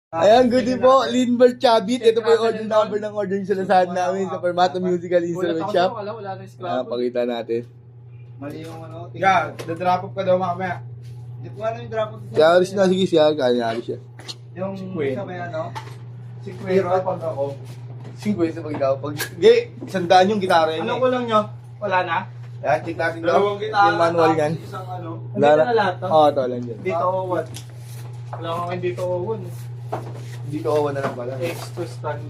Ayan, good day po, Lindbergh Chabit. Ito po yung order number ng order nyo sa lasahan namin sa Permato Musical Instrument Shop. Wala na scrap. Pakita natin. Mali yung ano. Yeah, the-drop off ka daw mamaya. Hindi ko alam yung drop off. Kaya alis na, sige siya, kaya alis siya. Yung Queen. isa ba yan, no? Si Quero pag ako. 50 pag ikaw. Pag, hindi, 100 yung gitara yun Ano eh. ko lang nyo? Wala na? Yan, check natin daw. Dalawang gitara. Yung manual yan. Isang ano. Wala Andito na lahat to? Oo, ito lang yan. Dito o what? Wala ko ngayon dito uwan. Dito kawan na lang pala. X2 stand.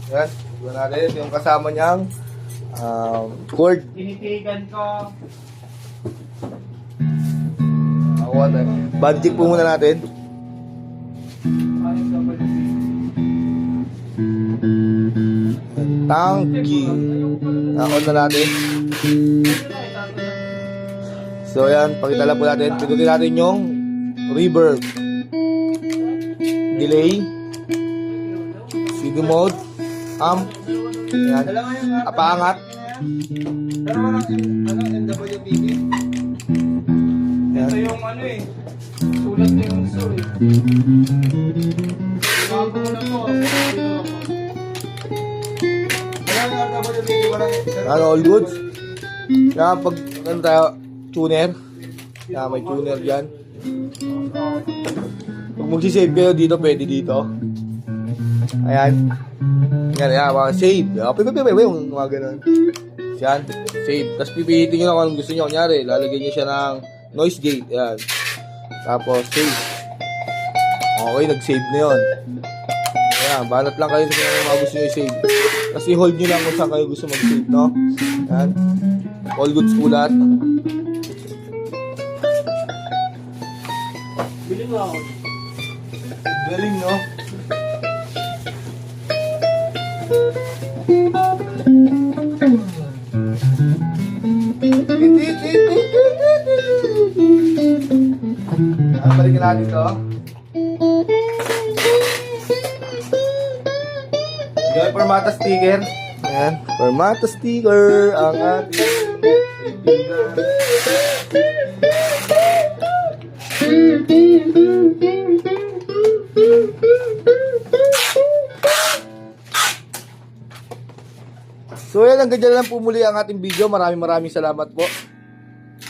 Yan, ito natin. Ito yung kasama niyang cord. Tinitigan ko. Nakuha tayo. Band check po muna natin. Ayos dapat Tanky. On na natin. So yan, pakita lang po natin. Pindutin natin yung reverb, delay, CD mode, amp, yan, Dalawa yung nga. apaangat, Dalawa lang ano, NWPB. yan. ito yung ano eh. Sulat na yung so eh. Bago ko na to. Wala yung NWPB. Walang Ano, all goods? Yan, pag ano tayo, tuner. Yan, may tuner dyan. Pag magsisave kayo dito, pwede dito. Ayan. Yan, yan, mga save. Yung mga ganun. Yan, save. Tapos pipilitin nyo na kung anong gusto nyo. Kunyari, lalagyan nyo siya ng noise gate. Ayan. Tapos, save. Okay, nag-save na yun. Ayan, banat lang kayo sa mga gusto nyo i-save. Tapos i-hold nyo lang kung saan kayo gusto mag-save, no? Ayan. All goods po lahat. Bili mo ako. Galing, no? Balikan natin to. Yan, Permata sticker. Ayan, Permata sticker ang ating kaibigan. So yan, hanggang dyan lang po muli ang ating video. Maraming salamat po.